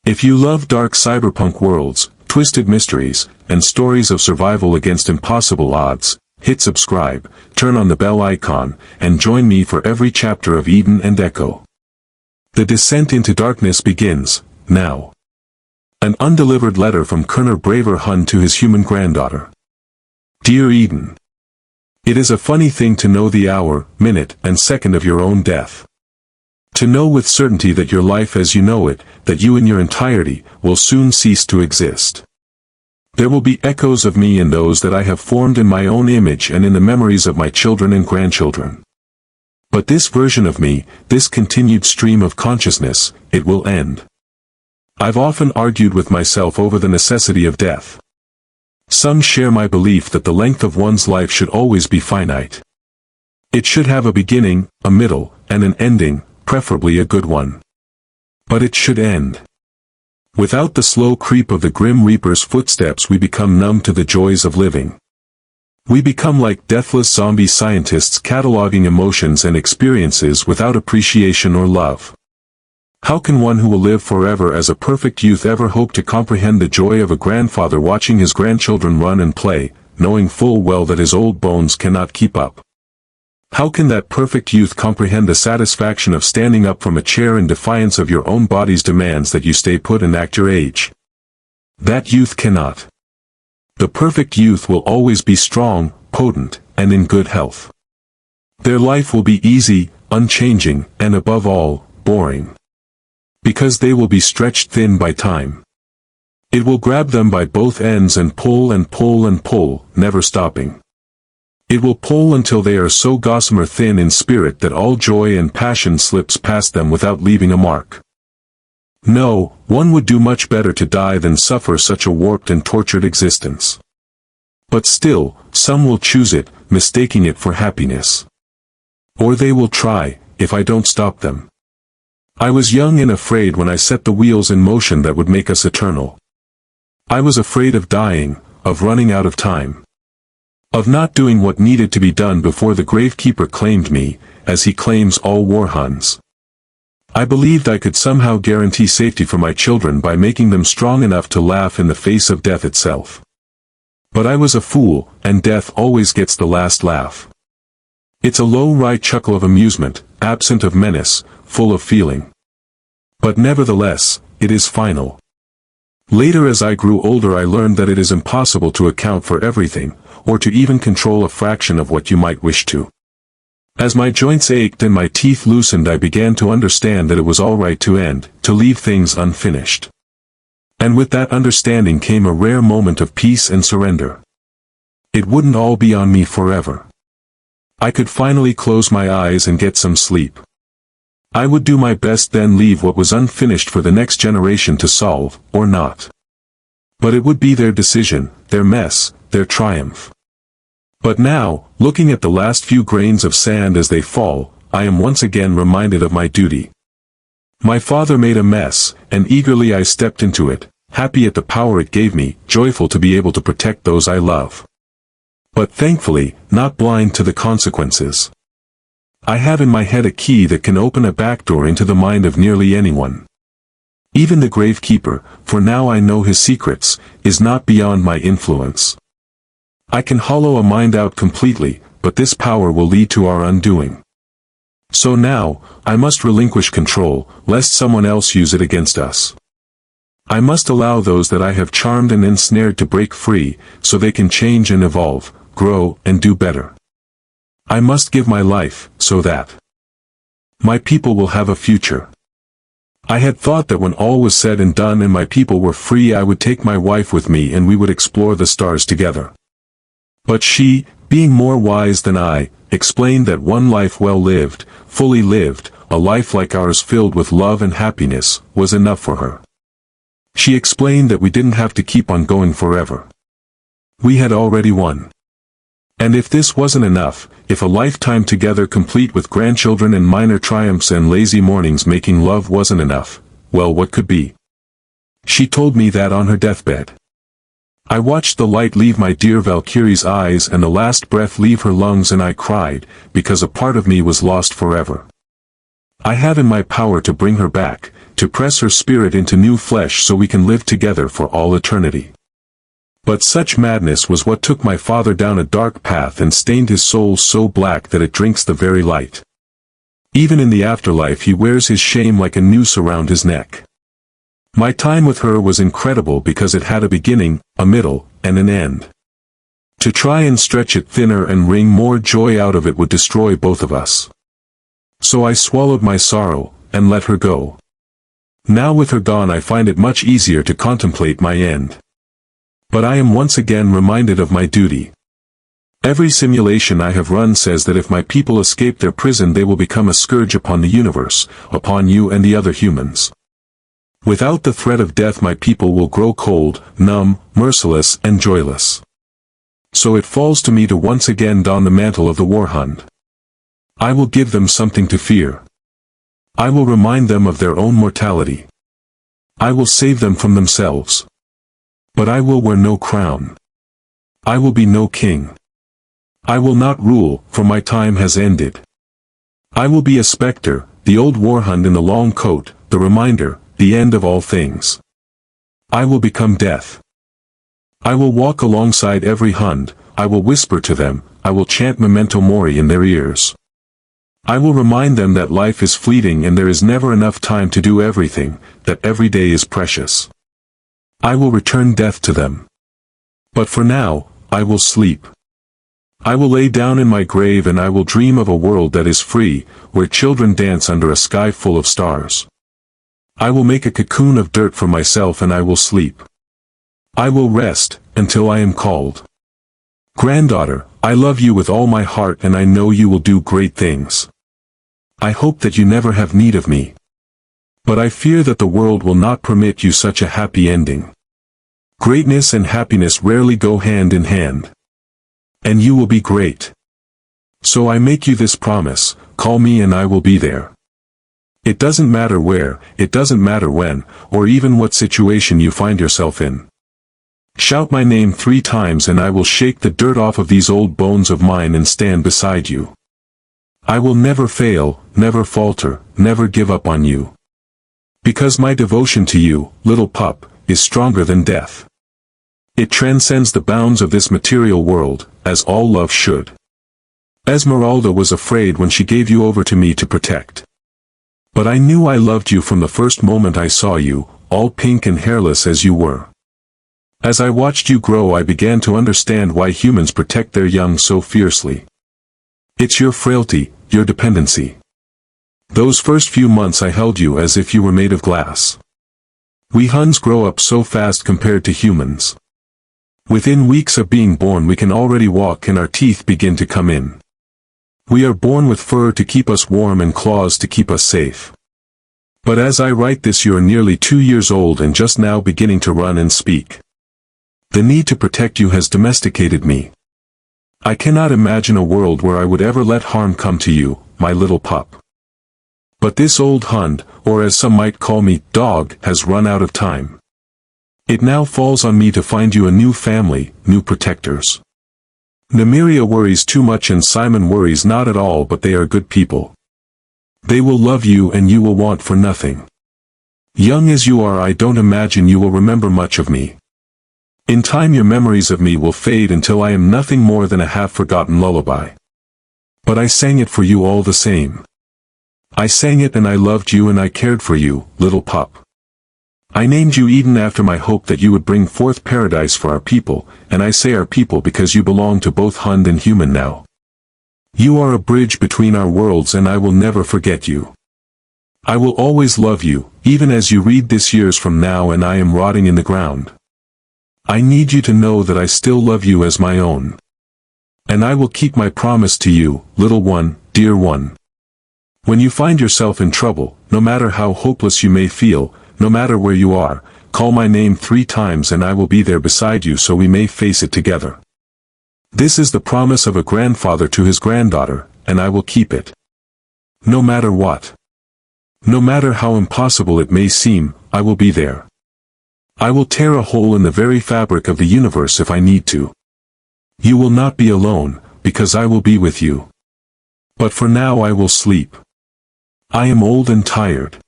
If you love dark cyberpunk worlds, twisted mysteries, and stories of survival against impossible odds, hit subscribe, turn on the bell icon, and join me for every chapter of Eden and Echo. The descent into darkness begins, now. An undelivered letter from Colonel Braver Hun to his human granddaughter. Dear Eden. It is a funny thing to know the hour, minute, and second of your own death. To know with certainty that your life as you know it, that you in your entirety, will soon cease to exist. There will be echoes of me in those that I have formed in my own image and in the memories of my children and grandchildren. But this version of me, this continued stream of consciousness, it will end. I've often argued with myself over the necessity of death. Some share my belief that the length of one's life should always be finite. It should have a beginning, a middle, and an ending, preferably a good one. But it should end. Without the slow creep of the grim reaper's footsteps, we become numb to the joys of living. We become like deathless zombie scientists cataloging emotions and experiences without appreciation or love. How can one who will live forever as a perfect youth ever hope to comprehend the joy of a grandfather watching his grandchildren run and play, knowing full well that his old bones cannot keep up? How can that perfect youth comprehend the satisfaction of standing up from a chair in defiance of your own body's demands that you stay put and act your age? That youth cannot. The perfect youth will always be strong, potent, and in good health. Their life will be easy, unchanging, and above all, boring. Because they will be stretched thin by time. It will grab them by both ends and pull and pull and pull, never stopping. It will pull until they are so gossamer thin in spirit that all joy and passion slips past them without leaving a mark. No, one would do much better to die than suffer such a warped and tortured existence. But still, some will choose it, mistaking it for happiness. Or they will try, if I don't stop them. I was young and afraid when I set the wheels in motion that would make us eternal. I was afraid of dying, of running out of time. Of not doing what needed to be done before the gravekeeper claimed me, as he claims all war Huns. I believed I could somehow guarantee safety for my children by making them strong enough to laugh in the face of death itself. But I was a fool, and death always gets the last laugh. It's a low wry chuckle of amusement, absent of menace, full of feeling. But nevertheless, it is final. Later as I grew older I learned that it is impossible to account for everything, or to even control a fraction of what you might wish to. As my joints ached and my teeth loosened I began to understand that it was all right to end, to leave things unfinished. And with that understanding came a rare moment of peace and surrender. It wouldn't all be on me forever. I could finally close my eyes and get some sleep. I would do my best then leave what was unfinished for the next generation to solve, or not. But it would be their decision, their mess, their triumph. But now, looking at the last few grains of sand as they fall, I am once again reminded of my duty. My father made a mess, and eagerly I stepped into it, happy at the power it gave me, joyful to be able to protect those I love. But thankfully, not blind to the consequences. I have in my head a key that can open a back door into the mind of nearly anyone. Even the gravekeeper, for now I know his secrets, is not beyond my influence. I can hollow a mind out completely, but this power will lead to our undoing. So now, I must relinquish control, lest someone else use it against us. I must allow those that I have charmed and ensnared to break free, so they can change and evolve, grow, and do better. I must give my life, so that my people will have a future. I had thought that when all was said and done and my people were free I would take my wife with me and we would explore the stars together. But she, being more wise than I, explained that one life well lived, fully lived, a life like ours filled with love and happiness, was enough for her. She explained that we didn't have to keep on going forever. We had already won. And if this wasn't enough, if a lifetime together complete with grandchildren and minor triumphs and lazy mornings making love wasn't enough, well what could be? She told me that on her deathbed. I watched the light leave my dear Valkyrie's eyes and the last breath leave her lungs and I cried, because a part of me was lost forever. I have in my power to bring her back, to press her spirit into new flesh so we can live together for all eternity. But such madness was what took my father down a dark path and stained his soul so black that it drinks the very light. Even in the afterlife he wears his shame like a noose around his neck. My time with her was incredible because it had a beginning, a middle, and an end. To try and stretch it thinner and wring more joy out of it would destroy both of us. So I swallowed my sorrow, and let her go. Now with her gone I find it much easier to contemplate my end. But I am once again reminded of my duty. Every simulation I have run says that if my people escape their prison they will become a scourge upon the universe, upon you and the other humans. Without the threat of death my people will grow cold, numb, merciless, and joyless. So it falls to me to once again don the mantle of the war hund. I will give them something to fear. I will remind them of their own mortality. I will save them from themselves. But I will wear no crown. I will be no king. I will not rule, for my time has ended. I will be a specter, the old war hund in the long coat, the reminder, the end of all things. I will become death. I will walk alongside every hund, I will whisper to them, I will chant memento mori in their ears. I will remind them that life is fleeting and there is never enough time to do everything, that every day is precious. I will return death to them. But for now, I will sleep. I will lay down in my grave and I will dream of a world that is free, where children dance under a sky full of stars. I will make a cocoon of dirt for myself and I will sleep. I will rest, until I am called. Granddaughter, I love you with all my heart and I know you will do great things. I hope that you never have need of me. But I fear that the world will not permit you such a happy ending. Greatness and happiness rarely go hand in hand. And you will be great. So I make you this promise, call me and I will be there. It doesn't matter where, it doesn't matter when, or even what situation you find yourself in. Shout my name 3 times and I will shake the dirt off of these old bones of mine and stand beside you. I will never fail, never falter, never give up on you. Because my devotion to you, little pup, is stronger than death. It transcends the bounds of this material world, as all love should. Esmeralda was afraid when she gave you over to me to protect. But I knew I loved you from the first moment I saw you, all pink and hairless as you were. As I watched you grow I began to understand why humans protect their young so fiercely. It's your frailty, your dependency. Those first few months I held you as if you were made of glass. We Huns grow up so fast compared to humans. Within weeks of being born we can already walk and our teeth begin to come in. We are born with fur to keep us warm and claws to keep us safe. But as I write this you are nearly 2 years old and just now beginning to run and speak. The need to protect you has domesticated me. I cannot imagine a world where I would ever let harm come to you, my little pup. But this old hund, or as some might call me, dog, has run out of time. It now falls on me to find you a new family, new protectors. Nymeria worries too much and Simon worries not at all, but they are good people. They will love you and you will want for nothing. Young as you are I don't imagine you will remember much of me. In time your memories of me will fade until I am nothing more than a half-forgotten lullaby. But I sang it for you all the same. I sang it and I loved you and I cared for you, little pup. I named you Eden after my hope that you would bring forth paradise for our people, and I say our people because you belong to both Hund and human now. You are a bridge between our worlds and I will never forget you. I will always love you, even as you read this years from now and I am rotting in the ground. I need you to know that I still love you as my own. And I will keep my promise to you, little one, dear one. When you find yourself in trouble, no matter how hopeless you may feel, no matter where you are, call my name 3 times and I will be there beside you so we may face it together. This is the promise of a grandfather to his granddaughter, and I will keep it. No matter what. No matter how impossible it may seem, I will be there. I will tear a hole in the very fabric of the universe if I need to. You will not be alone, because I will be with you. But for now I will sleep. I am old and tired.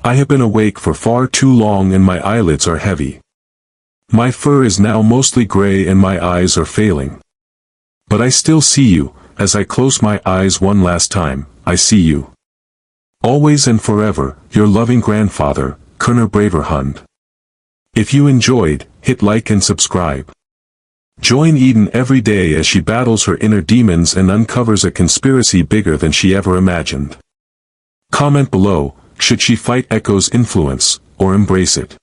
I have been awake for far too long and my eyelids are heavy. My fur is now mostly gray and my eyes are failing. But I still see you, as I close my eyes one last time, I see you. Always and forever, your loving grandfather, Kunner Braverhund. If you enjoyed, hit like and subscribe. Join Eden every day as she battles her inner demons and uncovers a conspiracy bigger than she ever imagined. Comment below, should she fight Echo's influence, or embrace it?